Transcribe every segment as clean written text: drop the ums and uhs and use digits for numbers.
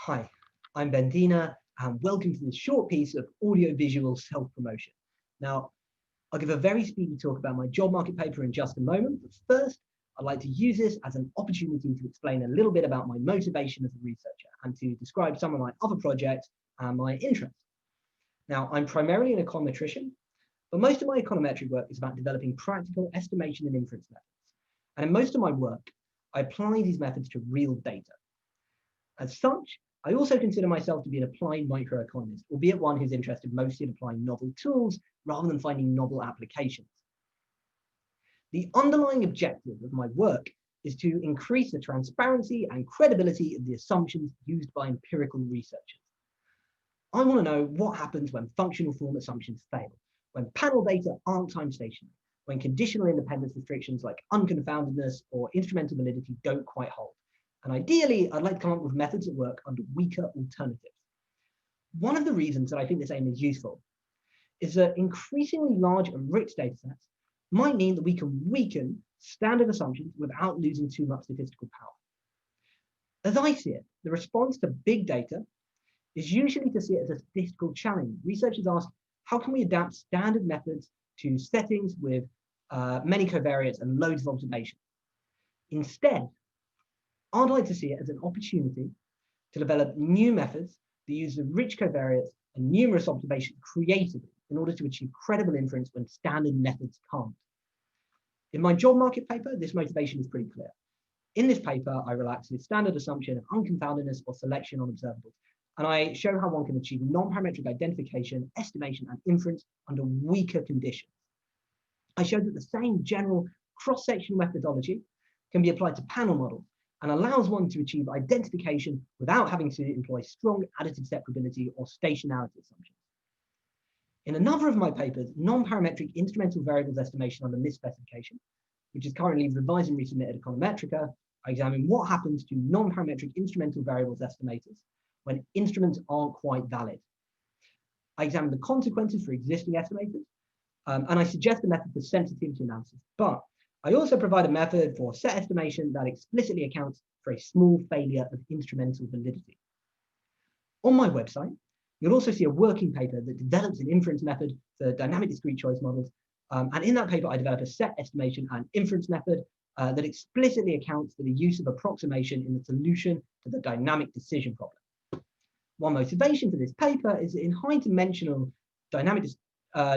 Hi, I'm Bendina, and welcome to this short piece of audiovisual self-promotion. Now, I'll give a very speedy talk about my job market paper in just a moment, but first, I'd like to use this as an opportunity to explain a little bit about my motivation as a researcher and to describe some of my other projects and my interests. Now, I'm primarily an econometrician, but most of my econometric work is about developing practical estimation and inference methods. And in most of my work, I apply these methods to real data. As such, I also consider myself to be an applied microeconomist, albeit one who's interested mostly in applying novel tools rather than finding novel applications. The underlying objective of my work is to increase the transparency and credibility of the assumptions used by empirical researchers. I want to know what happens when functional form assumptions fail, when panel data aren't time stationary, when conditional independence restrictions like unconfoundedness or instrumental validity don't quite hold. And ideally, I'd like to come up with methods that work under weaker alternatives. One of the reasons that I think this aim is useful is that increasingly large and rich data sets might mean that we can weaken standard assumptions without losing too much statistical power. As I see it, the response to big data is usually to see it as a statistical challenge. Researchers ask, how can we adapt standard methods to settings with many covariates and loads of observations? Instead, I'd like to see it as an opportunity to develop new methods that use the rich covariates and numerous observations creatively in order to achieve credible inference when standard methods can't. In my job market paper, this motivation is pretty clear. In this paper, I relax the standard assumption of unconfoundedness or selection on observables, and I show how one can achieve non-parametric identification, estimation, and inference under weaker conditions. I showed that the same general cross-sectional methodology can be applied to panel models and allows one to achieve identification without having to employ strong additive separability or stationarity assumptions. In another of my papers, non-parametric instrumental variables estimation under misspecification, which is currently revised and resubmitted to Econometrica, I examine what happens to non-parametric instrumental variables estimators when instruments aren't quite valid. I examine the consequences for existing estimators, and I suggest a method for sensitivity analysis, but I also provide a method for set estimation that explicitly accounts for a small failure of instrumental validity. On my website, you'll also see a working paper that develops an inference method for dynamic discrete choice models. And in that paper, I develop a set estimation and inference method that explicitly accounts for the use of approximation in the solution to the dynamic decision problem. One motivation for this paper is that in high-dimensional dynamic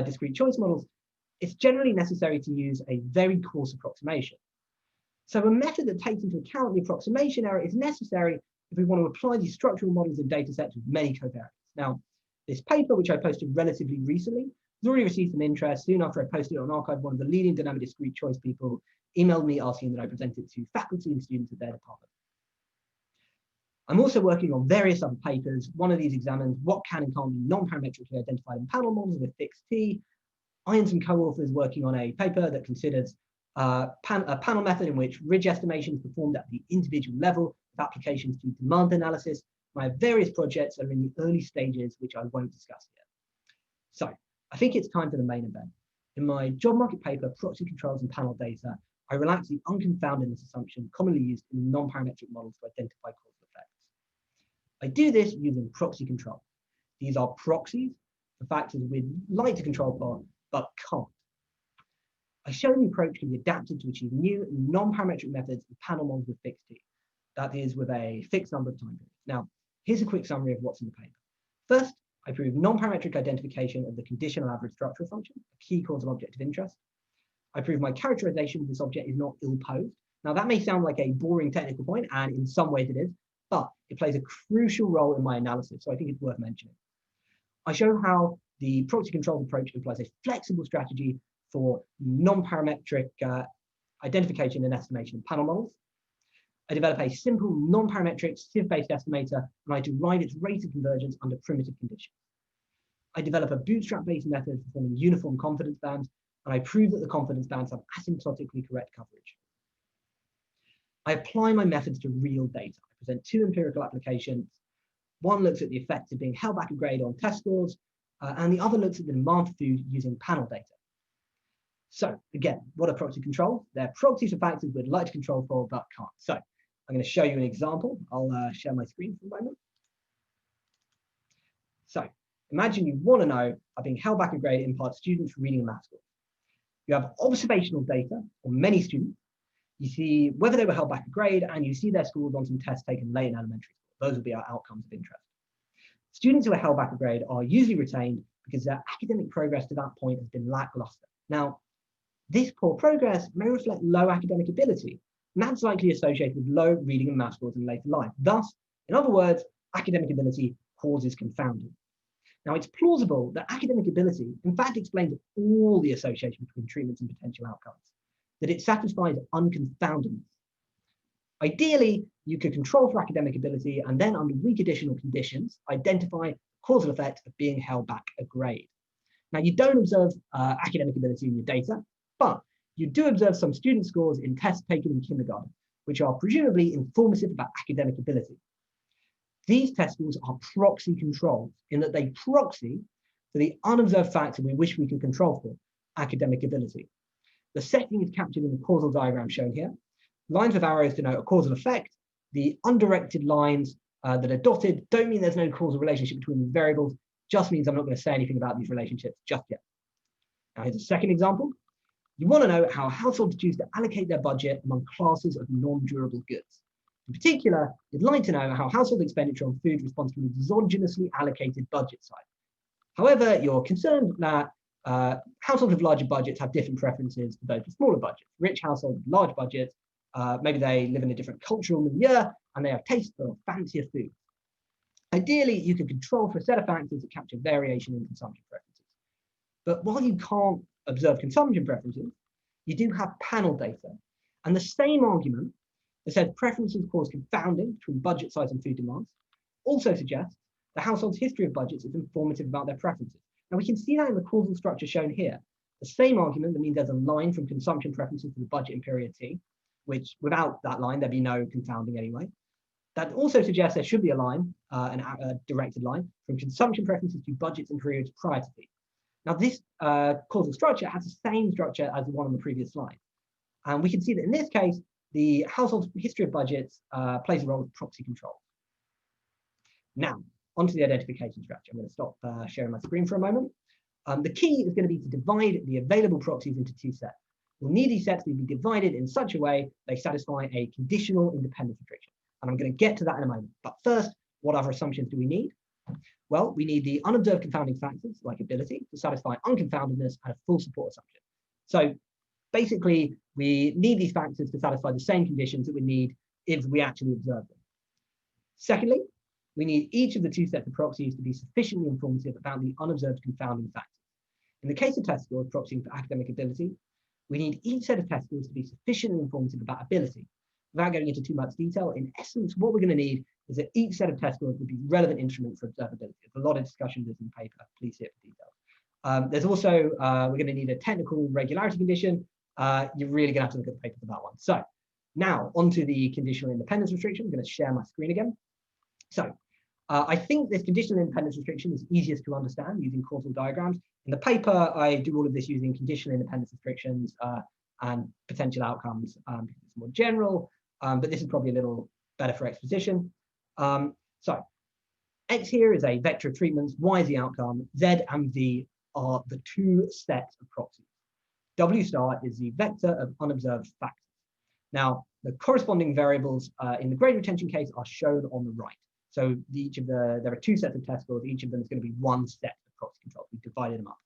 discrete choice models, it's generally necessary to use a very coarse approximation. So a method that takes into account the approximation error is necessary if we want to apply these structural models in data sets with many covariates. Now, this paper, which I posted relatively recently, has already received some interest. Soon after I posted it on arXiv, one of the leading dynamic discrete choice people emailed me asking that I present it to faculty and students at their department. I'm also working on various other papers. One of these examines what can and can't be non-parametrically identified in panel models with fixed T. I and some co-authors working on a paper that considers a panel method in which ridge estimation is performed at the individual level with applications to demand analysis. I have various projects that are in the early stages, which I won't discuss yet. So I think it's time for the main event. In my job market paper, Proxy Controls and Panel Data, I relax the unconfoundedness assumption commonly used in non-parametric models to identify causal effects. I do this using proxy control. These are proxies for factors we'd like to control for, but can't. I show the approach can be adapted to achieve new non-parametric methods in panel models with fixed T. That is with a fixed number of time periods. Now, here's a quick summary of what's in the paper. First, I prove non-parametric identification of the conditional average structural function, a key causal object of interest. I prove my characterization of this object is not ill-posed. Now, that may sound like a boring technical point, and in some ways it is, but it plays a crucial role in my analysis, so I think it's worth mentioning. I show how the proxy controls approach implies a flexible strategy for non-parametric identification and estimation of panel models. I develop a simple non-parametric sieve-based estimator, and I derive its rate of convergence under primitive conditions. I develop a bootstrap-based method for forming uniform confidence bands, and I prove that the confidence bands have asymptotically correct coverage. I apply my methods to real data. I present two empirical applications. One looks at the effects of being held back a grade on test scores, and the other looks at the demand for food using panel data. So again, what are proxy controls? They're proxies for factors we'd like to control for, but can't. So I'm going to show you an example. I'll share my screen for a moment. So imagine you want to know how being held back a grade imparts students reading and math skills. You have observational data on many students. You see whether they were held back a grade, and you see their scores on some tests taken late in elementary school. Those will be our outcomes of interest. Students who are held back a grade are usually retained because their academic progress to that point has been lackluster. Now, this poor progress may reflect low academic ability, and that's likely associated with low reading and math scores in later life. Thus, in other words, academic ability causes confounding. Now, it's plausible that academic ability, in fact, explains all the association between treatments and potential outcomes, that it satisfies unconfoundedness. Ideally, you could control for academic ability and then, under weak additional conditions, identify the causal effect of being held back a grade. Now, you don't observe academic ability in your data, but you do observe some student scores in tests taken in kindergarten, which are presumably informative about academic ability. These test scores are proxy controls in that they proxy for the unobserved factor we wish we could control for, academic ability. The setting is captured in the causal diagram shown here. Lines with arrows denote a causal effect. The undirected lines that are dotted don't mean there's no causal relationship between the variables, just means I'm not going to say anything about these relationships just yet. Now here's a second example. You want to know how households choose to allocate their budget among classes of non-durable goods. In particular, you'd like to know how household expenditure on food responds to an exogenously allocated budget size. However, you're concerned that households with larger budgets have different preferences for those with smaller budgets. Rich households with large budgets, maybe they live in a different cultural milieu and they have taste for fancier food. Ideally, you can control for a set of factors that capture variation in consumption preferences. But while you can't observe consumption preferences, you do have panel data. And the same argument that says preferences cause confounding between budget size and food demands also suggests the household's history of budgets is informative about their preferences. Now, we can see that in the causal structure shown here. The same argument that means there's a line from consumption preferences to the budget in period T, which without that line, there'd be no confounding anyway. That also suggests there should be a line, a directed line, from consumption preferences to budgets in periods prior to T. Now, this causal structure has the same structure as the one on the previous slide. And we can see that in this case, the household's history of budgets plays a role of proxy control. Now, onto the identification structure. I'm going to stop sharing my screen for a moment. The key is going to be to divide the available proxies into two sets. We'll need these sets to be divided in such a way they satisfy a conditional independence restriction. And I'm going to get to that in a moment. But first, what other assumptions do we need? Well, we need the unobserved confounding factors, like ability, to satisfy unconfoundedness and a full support assumption. So basically, we need these factors to satisfy the same conditions that we need if we actually observe them. Secondly, we need each of the two sets of proxies to be sufficiently informative about the unobserved confounding factors. In the case of test scores proxying for academic ability, we need each set of test scores to be sufficiently informative about ability. Without going into too much detail, in essence, what we're going to need is that each set of test scores would be relevant instruments for observability. There's a lot of discussion of this in the paper. Please see it for details. There's also, we're going to need a technical regularity condition. You're really going to have to look at the paper for that one. So now onto the conditional independence restriction. I'm going to share my screen again. So I think this conditional independence restriction is easiest to understand using causal diagrams. In the paper, I do all of this using conditional independence restrictions and potential outcomes because it's more general, but this is probably a little better for exposition. So X here is a vector of treatments, Y is the outcome, Z and V are the two sets of proxies. W star is the vector of unobserved factors. Now, the corresponding variables in the grade retention case are shown on the right. So there are two sets of test scores. Each of them is going to be one set of proxy controls. We've divided them up.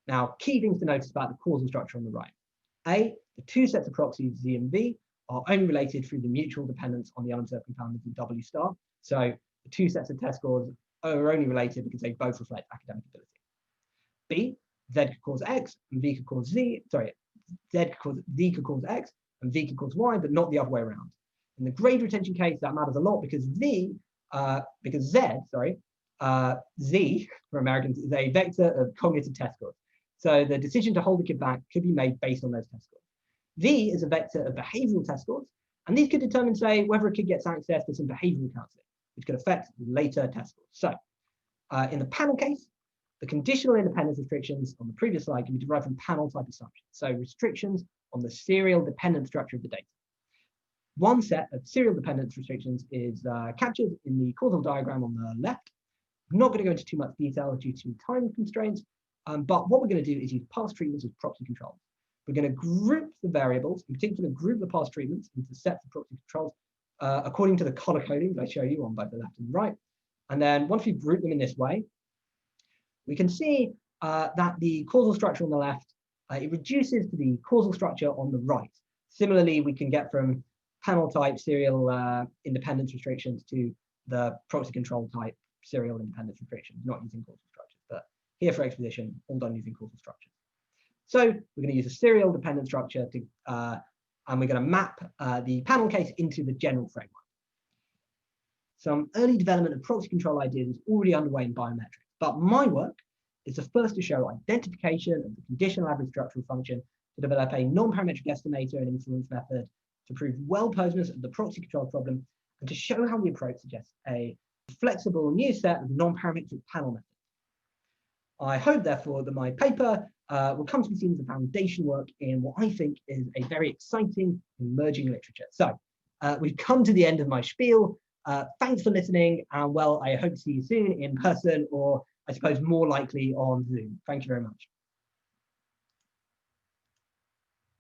Now, key things to notice about the causal structure on the right. A, the two sets of proxies, Z and V, are only related through the mutual dependence on the unobserved confounders in W star. So the two sets of test scores are only related because they both reflect academic ability. B, Z could cause X and V could cause Z. Sorry, Z could cause X and V could cause Y, but not the other way around. In the grade retention case, that matters a lot because Z for Americans is a vector of cognitive test scores. So the decision to hold the kid back could be made based on those test scores. V is a vector of behavioral test scores, and these could determine, say, whether a kid gets access to some behavioral counseling, which could affect later test scores. So in the panel case, the conditional independence restrictions on the previous slide can be derived from panel type assumptions. So restrictions on the serial dependent structure of the data. One set of serial dependence restrictions is captured in the causal diagram on the left. I'm not going to go into too much detail due to time constraints, but what we're going to do is use past treatments as proxy controls. We're going to group the variables, in particular group the past treatments into sets of proxy controls according to the color coding that I show you on both the left and the right. And then once we group them in this way, we can see that the causal structure on the left, it reduces to the causal structure on the right. Similarly, we can get from panel type serial independence restrictions to the proxy control type serial independence restrictions, not using causal structures, but here for exposition, all done using causal structures. So we're going to use a serial dependent structure to, and we're going to map the panel case into the general framework. Some early development of proxy control ideas is already underway in biometrics, but my work is the first to show identification of the conditional average structural function, to develop a non-parametric estimator and influence method, to prove well-posedness of the proxy control problem, and to show how the approach suggests a flexible new set of non-parametric panel methods. I hope, therefore, that my paper will come to be seen as a foundation work in what I think is a very exciting emerging literature. So we've come to the end of my spiel. Thanks for listening, and well, I hope to see you soon in person, or I suppose more likely on Zoom. Thank you very much.